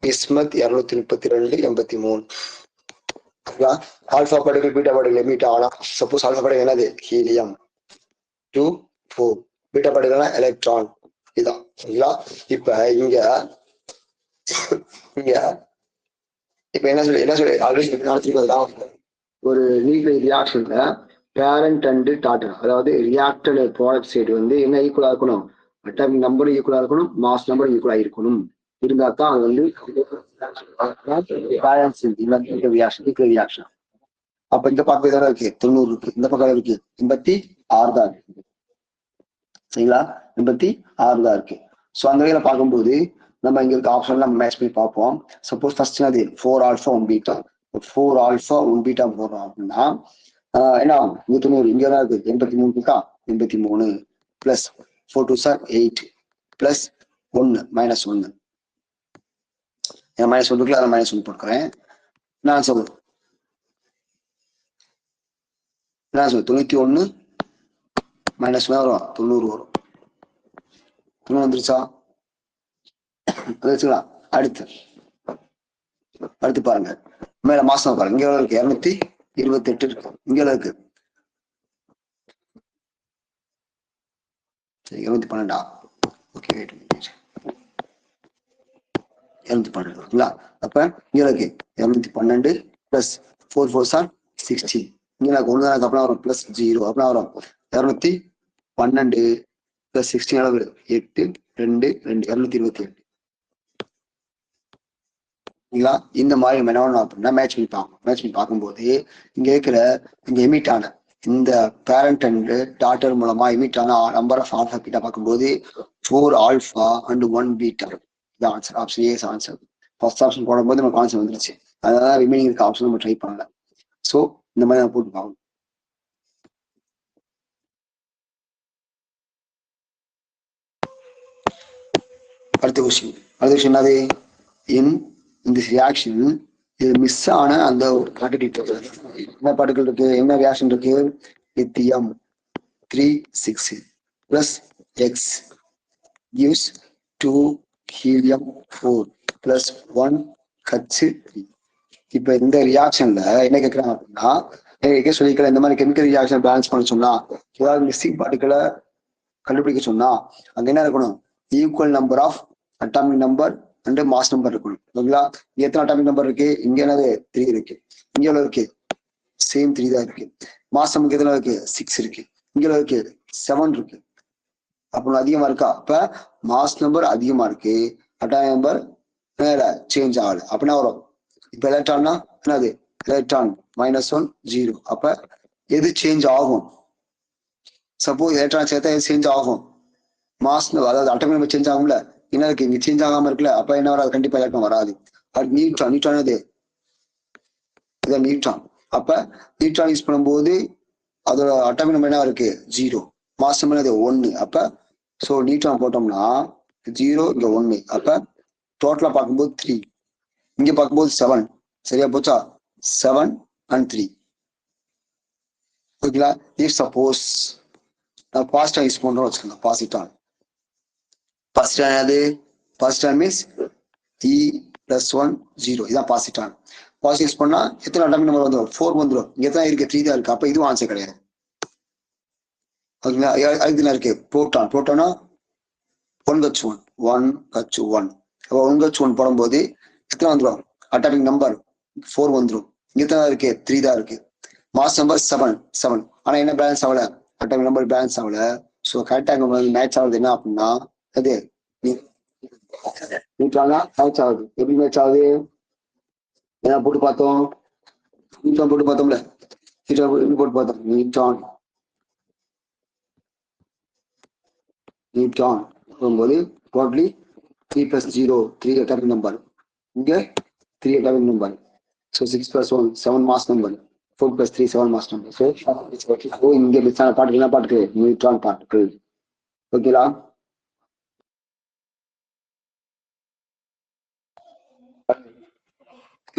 Speaker 1: Bismuth 232, 83. Alpha particle beta particle emit ஆகலாம். சப்போஸ் ஆல்ஃபா பார்ட்டிகல் என்னது? ஹீலியம் 2, 4. பீட்டா பார்ட்டிகல்னா எலக்ட்ரான். இதான் இப்ப இங்க என்ன சொல்லி ஆல்ரெடி ஒரு நியூக்ளியர் ரியாக்ஷன்ல பேரண்ட் அண்ட் டாட்டர், அதாவது ரியாக்டர் ப்ராடக்ட் சைடு வந்து என்ன ஈக்குவலா இருக்கணும்? அட்டாமிக் நம்பரும் ஈக்குவலா இருக்கணும், மாஸ் நம்பரும் ஈக்குவலா இருக்கணும். இருந்தா தான் அது வந்து பேலன்ஸ் ரியாக்ஷன். அப்ப இந்த பக்கம் இதோட இருக்கு 90 இருக்கு, இந்த பக்கம் இருக்கு 86 தான் இருக்கு. சரிங்களா? 86 தான் இருக்கு. ஸோ அந்த வகையில பார்க்கும்போது நம்ம இங்க இருக்க ஆப்ஷன்ல நம்ம மேட்ச் பண்ணி பார்ப்போம். சப்போஸ் ஃபர்ஸ்ட் அது 4 ஆல்ஃபா 1 பீட்டா, 4 ஆல்ஃபா 1 பீட்டா போடுறோம் அப்படின்னா என்ன ஆகும்? 90 இங்க தான் இருக்கு 83 இருக்கா? 83 பிளஸ் 4 2 சார் 8 பிளஸ் 1 -1. -1 இருக்குல்ல, அதை -1 போட்டுக்கிறேன். நான் சொல்றேன் 91 -1 வரும் 90 வரும். 90 வந்துருச்சா? வச்சுக்கலாம். அடுத்து பாருங்க, மேல மாசம் பாருங்க, இங்க இருக்கு 228 இருக்கு, இங்க இருக்கு 212. ஓகே, 212. அப்ப இங்க இருக்கு 212 பிளஸ் 4 4 சார் 16. இங்க எனக்கு ஒண்ணு அப்புறம் வரும் பிளஸ் 0, அப்புறம் வரும் 212 பிளஸ் 16 அளவு 8 2 2 228. இந்த மாதிரி நம்ம என்ன பண்ணணும் அப்படின்னா மேட்ச் பண்ணி பார்க்கும்போது இங்க எமிட் ஆன இந்த பேரண்ட் அண்ட் டாட்டர் மூலமா எமிட் ஆன நம்பர் ஆஃப் ஆல்ஃபா பீட்டா பார்க்கும்போது 4 ஆல்ஃபா அண்ட் 1 பீட்டா. இது answer, option A answer. First option போடும்போது நமக்கு ஆன்சர் வந்துருச்சு. அதனால ரிமைனிங் இருக்க ஆப்ஷன் நம்ம ட்ரை பண்ணல. ஸோ இந்த மாதிரி நம்ம போட்டு பார்க்கணும். அடுத்த கொஸ்டின் என்னது? இன் this reaction இது மிஸ் ஆன அந்த என்ன பார்ட்டிகல் இருக்கு? என்ன ரியாக்ஷன் இருக்கு? Lithium 3 6 plus X gives 2 helium 4 plus 1 H3. இப்ப இந்த ரியாக்ஷன்ல என்ன கேட்கறாங்க அப்படின்னா, சொல்லிக்கலாம் இந்த மாதிரி கெமிக்கல் ரியாக்ஷன் பேலன்ஸ் பண்ண சொன்னா, ஏதாவது மிஸ்ஸிங் பார்ட்டிகளை கண்டுபிடிக்க சொன்னா அங்க என்ன இருக்கணும்? Equal number of atomic number and mass number இருக்கணும். ஓகேங்களா? எத்தனை அட்டாமிக் நம்பர் இருக்கு? இங்க என்னது 3 இருக்கு, இங்க எவ்வளவு இருக்கு? சேம் 3 தான் இருக்கு. மாஸ் நம்பர் எதுல இருக்கு? 6 இருக்கு, இங்க எவ்வளவு இருக்கு? 7 இருக்கு. அப்போ அதிகமா இருக்கா? அப்ப மாஸ் நம்பர் அதிகமா இருக்கு, அட்டாமிக் நம்பர் சேஞ்ச் ஆகல. அப்படின்னா வரும். இப்ப எலக்ட்ரான்னா என்னது? எலக்ட்ரான் -1 0. அப்ப எது சேஞ்ச் ஆகும்? சப்போஸ் எலக்ட்ரான் சேர்த்தா எது சேஞ்ச் ஆகும்? மாஸ் அதாவது அட்டாமிக் நம்பர் சேஞ்ச் ஆகும்ல. என்ன இருக்கு? இங்க சேஞ்ச் ஆகாம இருக்குல்ல. அப்ப என்ன வராது? கண்டிப்பா எலக்ட்ரான் வராது. அது நியூட்ரான். நியூட்ரான் எது? இதான் நியூட்ரான். அப்ப நியூட்ரான் யூஸ் பண்ணும்போது அதோட அட்டாமிக் நம்பர் என்ன இருக்கு 0, மாஸ் நம்பர் அது 1. அப்ப ஸோ நியூட்ரான் போட்டோம்னா 0 இங்க 1. அப்ப டோட்டலா பார்க்கும்போது 3, இங்க பார்க்கும்போது 7. சரியா போச்சா? 7 and 3. ஓகேங்களா? இஃப் சப்போஸ் நான் பாசிட்டிவ் யூஸ் பண்றோம் வச்சுக்கோங்க. பாசிட்டான் என்னது? பாசிட்டான் மீன்ஸ் E+1 0. இதான் பாசிட்டான். பாசிட்டிவ் யூஸ் பண்ணா எத்தனை அட்டாமிக் நம்பர் வந்துடும்? 4 வந்துடும். இங்க எத்தனை இருக்கு? 3 தான் இருக்கு. அப்ப இதுவும் ஆன்சர் கிடையாது. ஓகேங்களா? அதுக்கு இருக்கு புரோட்டான். புரோட்டானா 1H1 1H1. அப்போ 1H1 போடும்போது எத்தனை வந்துடும்? அட்டாமிக் நம்பர் 4 வந்துடும். இங்க எத்தனை இருக்கு? 3 தான் இருக்கு. Mass number 7. ஆனா என்ன பேலன்ஸ் ஆகல? அட்டாமிக் நம்பர் பேலன்ஸ் ஆகல. ஸோ கரெக்டாக மேட்ச் ஆகுது என்ன அப்படின்னா அது நியூட்ரானா மேட்ச் ஆகுது. எப்படி மேட்ச் ஆகுது? என்ன போட்டு பார்த்தோம்? நியூட்ரான் போட்டு பார்த்தோம்ல. நியூட்ரான் போட்டு பார்த்தோம். நியூட்ரான் போகும்போது டோட்டலி 3+0 3 atomic number. இங்க 3 atomic number. So 6+1 7 mass number. 4+3 7 mass number. So இங்க மிஸ் ஆன பார்ட்டிகல் என்ன பார்ட்டிகல்? Neutron particle. ஓகேலா?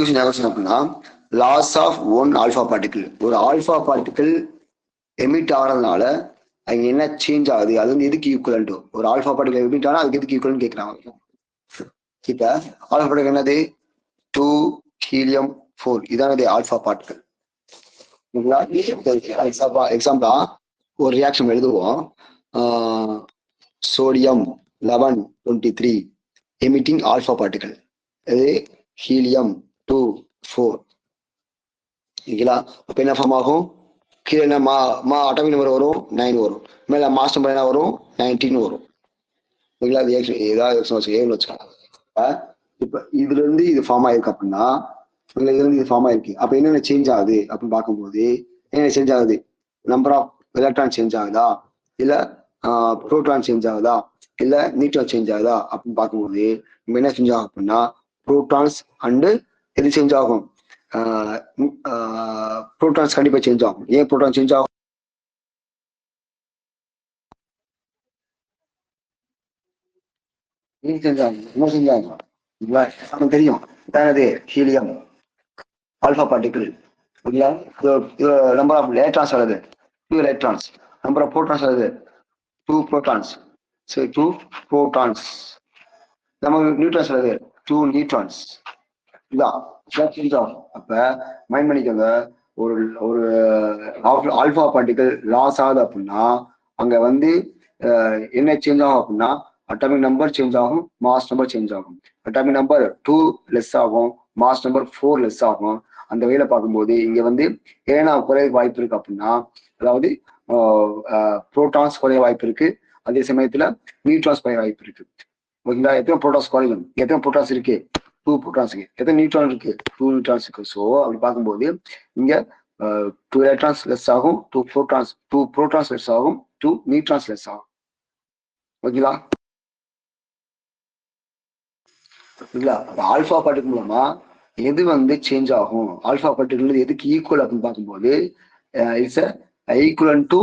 Speaker 1: அப்படின்னா loss of one alpha particle. ஒரு ஆல்பா பார்ட்டிகிள் எமிட் ஆகிறதுனால அங்க என்ன சேஞ்ச் ஆகுது? அது வந்து எதுக்கு ஈக்குவலன்ட்? ஒரு ஆல்பா பார்ட்டிகிள் எமிட் ஆனா அதுக்கு எதுக்கு ஈக்குவலன்ட் கேட்கறாங்க. இப்ப ஆல்பா பார்ட்டிகிள் என்னது? 2 helium 4. இதானது alpha particle. எக்ஸாம்பிளா ஒரு ரியாக்ஷன் எழுதுவோம். Sodium 1123 emitting alpha particle. இது ஹீலியம் 2 4. ஓகேங்களா? அப்ப என்ன ஃபார்ம் ஆகும்? கீழே என்ன அட்டாமிக் நம்பர் வரும்? 9 வரும். மேல மாஸ் நம்பர் என்ன வரும்? 19 வரும். ஓகேங்களா? ஏதாவது ஏன்னு வச்சுக்கலாம். இப்ப இதுல இருந்து இது ஃபார்ம் ஆயிருக்கு அப்படின்னா இதுல இருந்து இது ஃபார்ம் ஆயிருக்கு. அப்ப என்னென்ன சேஞ்ச் ஆகுது அப்படின்னு பார்க்கும்போது என்னென்ன சேஞ்ச் ஆகுது? நம்பர் ஆஃப் எலக்ட்ரான் சேஞ்ச் ஆகுதா, இல்ல புரோட்டான் சேஞ்ச் ஆகுதா, இல்ல நியூட்ரான் சேஞ்ச் ஆகுதா அப்படின்னு பார்க்கும்போது நம்ம என்ன சேஞ்ச் ஆகும் அப்படின்னா புரோட்டான்ஸ் அண்டு எது சேஞ்ச் ஆகும்? புரோட்டான்ஸ் கண்டிப்பா சேஞ்ச் ஆகும். ஏன் புரோட்டான் சேஞ்ச் ஆகும்? சேஞ்ச் ஆகும். என்ன சேஞ்ச் ஆகும்? நமக்கு தெரியும். Helium alpha particle. ஓகேங்களா? நம்பர் ஆஃப் எலக்ட்ரான்ஸ் வருது 2 electrons. நம்பர் ஆஃப் புரோட்டான்ஸ் வருது 2 protons. So 2 protons. நமக்கு நியூட்ரான்ஸ் வருது 2 neutrons. இதான் சேஞ்ச் ஆகும். அப்ப மைண்ட் பண்ணிக்கோங்க. ஒரு ஒரு ஆல்பா பார்ட்டிகிள் லாஸ் ஆகுது அப்படின்னா அங்க வந்து என்ன சேஞ்ச் ஆகும் அப்படின்னா அட்டாமிக் நம்பர் சேஞ்ச் ஆகும், மாஸ் நம்பர் சேஞ்ச் ஆகும். அட்டாமிக் நம்பர் 2 லெஸ் ஆகும், மாஸ் நம்பர் 4 லெஸ் ஆகும். அந்த வகையில பார்க்கும்போது இங்க வந்து ஏன்னா குறைய வாய்ப்பு இருக்கு அப்படின்னா அதாவது புரோட்டான்ஸ் குறைய வாய்ப்பு இருக்கு, அதே சமயத்துல நியூட்ரான்ஸ் குறைய வாய்ப்பு இருக்கு. ஓகேங்களா? எத்தனை புரோட்டான்ஸ் குறையும்? எத்தனை புரோட்டான்ஸ் இருக்கு? 2 புரோட்டான்ஸ் இருக்கு. எத்தனை நியூட்ரான் இருக்கு? 2 நியூட்ரான்ஸ் இருக்கு. ஸோ அப்படி பார்க்கும்போது இங்க 2 எலக்ட்ரான்ஸ் லெஸ் ஆகும், 2 புரோட்டான்ஸ் லெஸ் ஆகும், 2 நியூட்ரான்ஸ் லெஸ் ஆகும். ஓகேங்களா? ஓகேங்களா? ஆல்பா பார்ட்டிகிள் மூலமா எது வந்து சேஞ்ச் ஆகும்? ஆல்பா பார்ட்டிகிள் எதுக்கு ஈக்குவல் அப்படின்னு பார்க்கும்போது it's equal to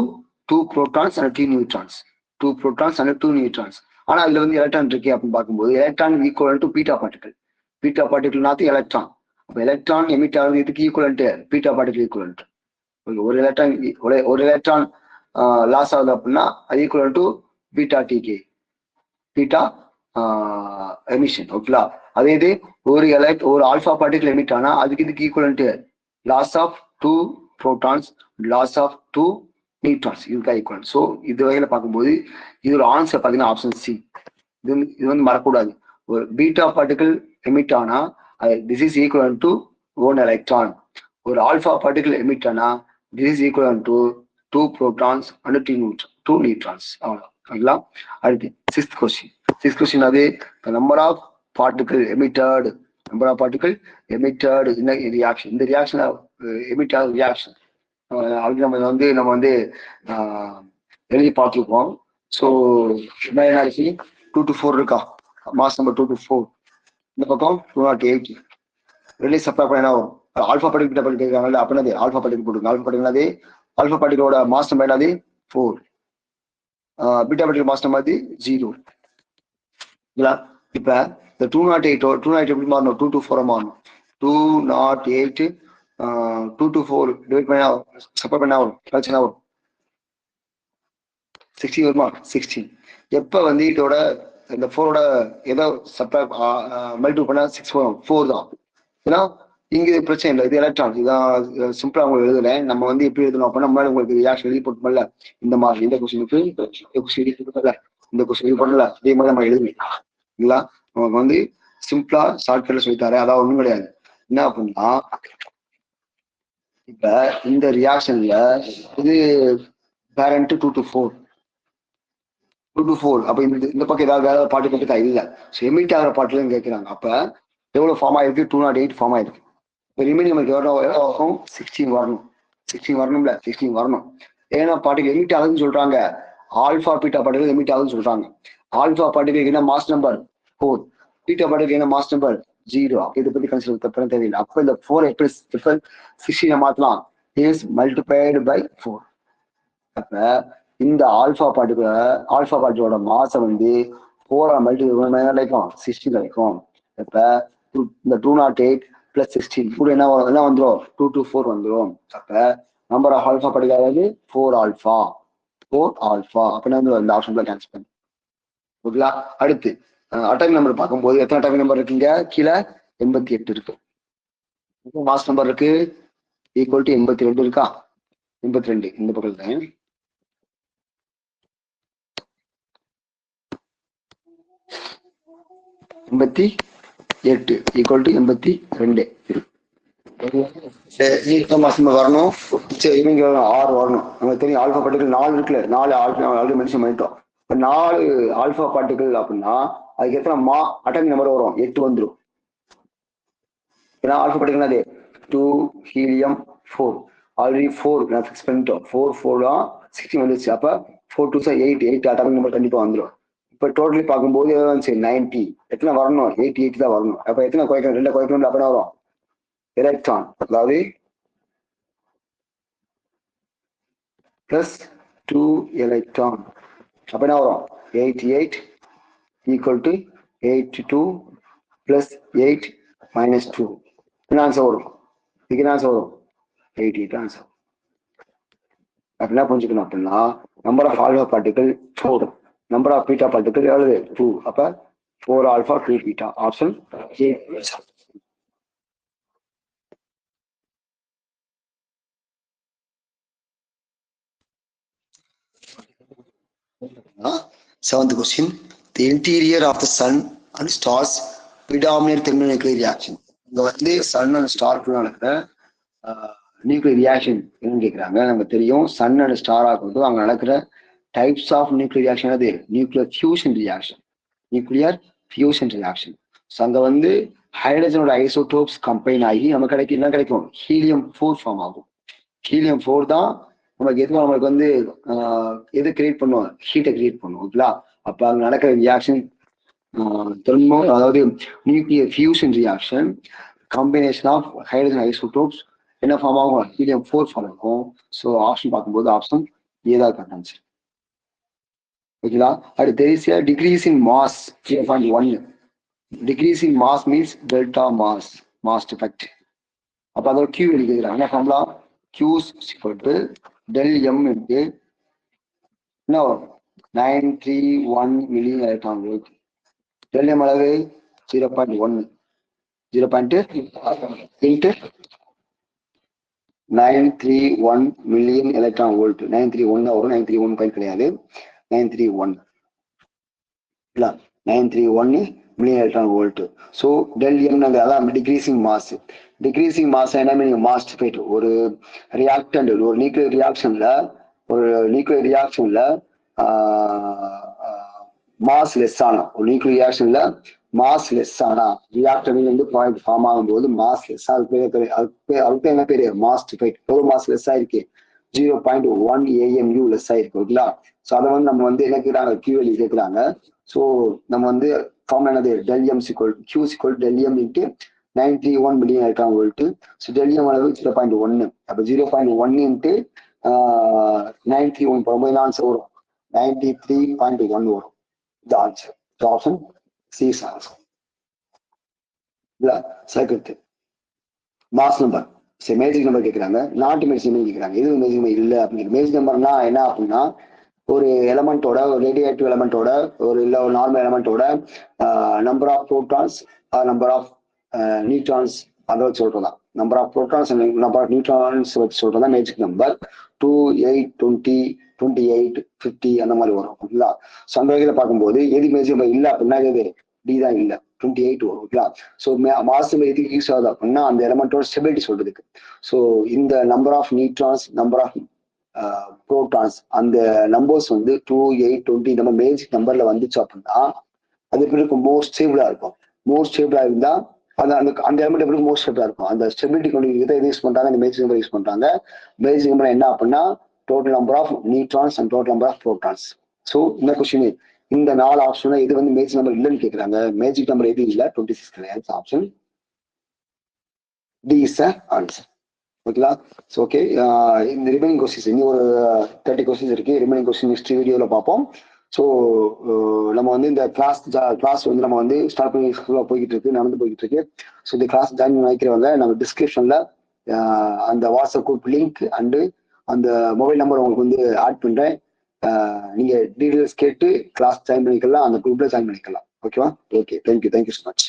Speaker 1: 2 protons and 2 neutrons. 2 protons and 2 neutrons. ஆனா அதுல வந்து எலக்ட்ரான் இருக்கு அப்படின்னு பார்க்கும்போது electron equal to beta particle. Beta பார்ட்டிகிள்னாத்து எலக்ட்ரான். அப்ப எலக்ட்ரான் எமிட் ஆகுது எதுக்கு ஈக்குவலன்ட்? Beta particle equivalent. ஒரு எலக்ட்ரான் லாஸ் ஆகுது அப்படின்னா அது equal to beta decay, beta emission. ஓகேங்களா? அதே இது ஒரு ஆல்பா பார்ட்டிகிள் எமிட் ஆனா அதுக்கு இதுக்கு equivalent loss of 2 protons, loss of 2 neutrons. இதுக்காக ஈக்குவல். ஸோ இது வகையில பார்க்கும்போது இதோட ஆன்சர் பார்த்தீங்கன்னா ஆப்ஷன் சி. இது வந்து மறக்கூடாது. ஒரு பீட்டா பார்ட்டிகிள் எமிட் ஆனா this is equal to 1 electron. ஒரு ஆல்பா பார்ட்டிகிள் எமிட் ஆனா this is equal to 2 protons and 2 neutrons. அவ்வளோ. ஓகேங்களா? அடுத்து சிக்ஸ்த் கொஸ்டின் அது number of particle emitted. Number of particle emitted இந்த ரியாக்ஷன். இந்த ரியாக்ஷன் எமிட் ஆகுது ரியாக்ஷன் அப்படி நம்ம வந்து எழுதி பார்த்துருப்போம். ஸோ என்ன 2 to 4 இருக்கா? Mass number 2 to 4. இந்த பக்கம் 208. ரெண்டு சப்ளை பண்ண என்ன வரும்? ஆல்பா பார்ட்டிகல் பீட்டா பார்ட்டிகல் கேட்கறாங்கல்ல, அப்படின்னது ஆல்பா பார்ட்டிகல் போட்டுருங்க. ஆல்பா பார்ட்டிகல் ஆல்பா பார்ட்டிகளோட மாஸ் நம்பர் என்னது 4, பீட்டா பார்ட்டிகல் மாஸ் நம்பர் 0. இப்ப இந்த 208 எப்படி மாறணும், 2 to 4 மாறணும். 208 2 to 4 டிவைட் பண்ணா சப்போர்ட் பண்ணா வரும், கழிச்சுனா வரும் 16 வருமா, 16. எப்ப வந்து இதோட இந்த 4ஓட ஏதோ சப்ளை மல்டிபிள் பண்ணா 6 வரும், 4 தான். ஏன்னா இங்க பிரச்சனை இல்லை, இது எலக்ட்ரான். இதான் சிம்பிளா உங்களுக்கு எழுதல. நம்ம வந்து எப்படி எழுதணும் அப்படின்னா, முன்னாடி உங்களுக்கு ரியாக்ஷன் எழுதி போட்டோம்ல, இந்த மாதிரி இந்த கொஸ்டினுக்கு இந்த கொஸ்டின் பண்ணல, இதே மாதிரி நம்ம எழுதுவீங்களா. நமக்கு வந்து சிம்பிளா ஷார்ட்கட்ல சொல்லித்தாரு. அதாவது ஒண்ணும் கிடையாது. என்ன அப்படின்னா, இப்ப இந்த ரியாக்ஷன்ல இது பேரண்ட் 2 to 4 அப்ப இந்த பக்கம் ஏதாவது வேற பாட்டு கட்டுக்கா இல்ல. எமிட் ஆகிற பாட்டுல கேட்கிறாங்க. அப்ப எவ்வளவு ஃபார்ம் ஆயிருக்கு, 208 ஃபார்ம் ஆயிருக்கு. இப்போ ரிமைனிங் நமக்கு எவ்வளோ 16 வரணும், 16 வரணும்ல, 16 வரணும். ஏன்னா பாட்டுக்கு எமிட் ஆகுதுன்னு சொல்றாங்க, ஆல்பா பீட்டா பாட்டுகள் எமிட் ஆகுதுன்னு சொல்றாங்க. ஆல்பா பாட்டுக்கு என்ன மாஸ் நம்பர் 4, பீட்டா பாட்டுக்கு என்ன மாஸ் நம்பர் 0. இதை பத்தி கன்சிடர் பண்ண தேவையில்லை. அப்ப இந்த 4 எப்படி 16 மாத்தலாம், இஸ் மல்டிப்ளைடு பை 4. அப்ப இந்த ஆல்பா பாட்டுகளோட மாசம் வந்து 4 மல்டிபிள் கிடைக்கும், 16 கிடைக்கும். இப்ப இந்த 208 + 16 கூட என்ன வந்துடும், 2 to 4 வந்துடும். அப்ப நம்பர் ஆஃப் ஆல்பா படிக்காது 4 ஆல்பா. அப்படின்னா வந்து இந்த ஆப்ஷன்ல கேன்சல் பண்ணி ஓகேங்களா. அடுத்து அட்டாமிக் நம்பர் பார்க்கும்போது எத்தனை அட்டாமிக் நம்பர் இருக்குங்க, கீழே 88 இருக்கு. மாஸ் நம்பர் இருக்கு ஈக்குவல் டு 82 இருக்கா, 82 இந்த பக்கத்துல 88 ஈக்குவல் டு 82 வரணும். சரி, இவங்க 6 வரணும். நமக்கு தெரியும் ஆல்பா பார்ட்டிகல் 4 இருக்குல்ல, 4 ஆல்ரெடி மென்ஷன் பண்ணிட்டோம். இப்போ 4 ஆல்பா பார்ட்டிகல் அப்படின்னா அதுக்கு எத்தனை அட்டாமிக் நம்பர் வரும், 8 வந்துடும். ஏன்னா ஆல்பா பார்ட்டிகல் அது 2 ஹீலியம் 4 ஆல்ரெடி 4 நான் ஃபிக்ஸ் பண்ணிட்டோம். 4 தான் 16 வந்துச்சு. அப்போ 4 2 8 அட்டாமிக் நம்பர் கண்டிப்பா வந்துடும். இப்போ டோட்டலி பார்க்கும்போது 90 எத்தனை வரணும், 88 தான் வரணும். அப்போ எத்தனை குறைக்கணும், 2 குறைக்கணும். அப்படின்னா வரும் எலக்ட்ரான், அதாவது +2 எலக்ட்ரான். அப்ப என்ன வரும், 88 ஈக்குவல் டு 82 + 8 - 2. என்ன ஆன்சர் வரும், இதுக்கு என்ன ஆன்சர் வரும், 88 ஆன்சர். அப்படின்னா புரிஞ்சுக்கணும் அப்படின்னா, number of alpha particle 4, number of beta particle எவ்வளவு 2. அப்ப 4 alpha 2 beta, option A. Seventh question. The interior of the sun and stars predominate thermonuclear reaction. இங்க வந்து சன் அண்ட் ஸ்டார்க்குள்ள நடக்கிற நியூக்ளியர் ரியாக்ஷன் என்னன்னு கேட்குறாங்க. நமக்கு தெரியும் சன் அண்ட் ஸ்டார் ஆகும்போது அங்கே நடக்கிற டைப்ஸ் ஆஃப் நியூக்ளியர் ரியாக்ஷன் அது நியூக்ளியர் ஃபியூஷன் ரியாக்ஷன். ஸோ அங்கே வந்து ஹைட்ரஜனோட ஐசோடோப்ஸ் கம்பைன் ஆகி நமக்கு என்ன கிடைக்கும், ஹீலியம் 4 ஃபார்ம் ஆகும். ஹீலியம் 4 தான் நமக்கு நம்மளுக்கு வந்து எது கிரியேட் பண்ணுவோம், ஹீட்டை கிரியேட் பண்ணுவோம். ஓகேங்களா. அப்ப அங்க நடக்கிற ரியாக்ஷன் அதாவது nuclear fusion reaction, combination of hydrogen isotopes என்ன ஃபார்ம் ஆகும், ஹீலியம் 4 ஃபார்ம் ஆகும். ஸோ ஆப்ஷன் பார்க்கும்போது ஆப்ஷன் ஏதாவது கரெக்ட் ஆன்சர். ஓகேங்களா. அடுத்து தெரிசியா decrease in mass 0.1. Decrease in mass means delta mass effect. அப்ப அதோட கியூ எழுதிக்கிறாங்க. என்ன formula, Q is equal to del M into no 931 million electron volt. Del M அளவு 0.1 into 931 million electron volt. 931 வரும், 931 பாயிண்ட் கிடையாது, 931 இல்ல 931 million electron volt. So del M அதான் decreasing mass. டிக்ரீசிங் மாஸ் என்ன மீனிங், மாஸ் ஃபைட். ஒரு ரியாக்டன்ட் ஒரு நியூக்ளியர் ரியாக்ஷன்ல மாஸ் லெஸ் ஆனா, ஒரு நியூக்ளியர் ரியாக்ஷன்ல மாஸ் லெஸ் ஆனா ரியாக்டன்ட் வந்து பாயிண்ட் ஃபார்ம் ஆகும்போது மாஸ் லெஸ், அதுக்கு என்ன பேரு, மாஸ் ஃபைட். எவ்வளவு மாஸ் லெஸ் ஆயிருக்கு, 0.1 AMU லெஸ் ஆயிருக்கு. ஓகேங்களா. ஸோ அதை வந்து நம்ம வந்து என்ன கேட்குறாங்க, கியூஎல்இ கேட்குறாங்க. ஸோ நம்ம வந்து ஃபார்ம் என்னது, del M equal Q equal del M into 931 million electron volt. So டெல்லியம் அளவு 0.1. அப்போ 0.1 இன்ட்டு 931 போகும்போது ஆன்சர் வரும் 93.1 வரும். இந்த answer option C answer. Second mass number. சரி, மேஜிக் நம்பர் கேட்குறாங்க, நாட்டு மேஜிக் நம்பர் கேட்குறாங்க. எது மேஜிக் நம்பர் இல்லை அப்படிங்கிற. மேஜிக் நம்பர்னா என்ன அப்படின்னா, ஒரு எலமெண்டோட, ஒரு ரேடியேட்டிவ் எலமெண்டோட, ஒரு இல்லை ஒரு நார்மல் எலமெண்டோட number of protons number of neutrons அதை வச்சு சொல்றதா. Number of protons number of neutrons வச்சு சொல்றதா மேஜிக் நம்பர். 2, 8, 20, 28, 50 அந்த மாதிரி வரும். ஓகேங்களா. ஸோ அந்த வகையில் பார்க்கும்போது எது மேஜிக் நம்பர் இல்லை அப்படின்னா எது டி தான் இல்லை, 28 வரும். ஓகேங்களா. ஸோ மாஸ் நம்பர் எதுக்கு யூஸ் ஆகுது அப்படின்னா அந்த எலமெண்டோட ஸ்டெபிலிட்டி சொல்றதுக்கு. ஸோ இந்த number of neutrons number of protons அந்த நம்பர்ஸ் வந்து 2, 8, 20 இந்த மாதிரி மேஜிக் நம்பர்ல வந்துச்சு அப்படின்னா அது எப்படி இருக்கும், மோர் ஸ்டேபிளா இருக்கும். மோர் ஸ்டேபிளா இருந்தா அந்த அந்த எலமெண்ட் எப்படி மோர் ஸ்டேபிளா இருக்கும். அந்த ஸ்டெபிலிட்டி கொண்டு எதை யூஸ் பண்றாங்க, இந்த மேஜிக் நம்பர் யூஸ் பண்றாங்க. மேஜிக் நம்பர் என்ன அப்படின்னா total number of neutrons and total number of protons. So இந்த கொஸ்டின் இந்த 4 ஆப்ஷன் இது வந்து மேஜிக் நம்பர் இல்லைன்னு கேட்குறாங்க. மேஜிக் நம்பர் எது இல்லை, 26 கிடையாது. Option D is answer. ஓகேங்களா. ஸோ ஓகே, இந்த ரிமைனிங் கொஸ்டின்ஸ் இன்னும் ஒரு 30 கொஸ்டின்ஸ் இருக்கு. ரிமைனிங் கொஸ்டின் நெக்ஸ்ட் வீடியோவில் பார்ப்போம். ஸோ நம்ம வந்து இந்த கிளாஸ் வந்து நம்ம வந்து ஸ்டார்ட் பண்ணி போய்கிட்டு இருக்கு, நடந்து போய்கிட்டு இருக்கு. ஸோ இந்த கிளாஸ் ஜாயின் பண்ணி வைக்கிறவங்க நம்ம டிஸ்கிரிப்ஷன்ல அந்த வாட்ஸ்அப் குரூப் லிங்க் அண்டு அந்த மொபைல் நம்பர் உங்களுக்கு வந்து ஆட் பண்றேன். நீங்க டீடைல்ஸ் கேட்டு கிளாஸ் ஜாயின் பண்ணிக்கலாம், அந்த குரூப்ல ஜாயின் பண்ணிக்கலாம். ஓகேவா. Okay, thank you so much.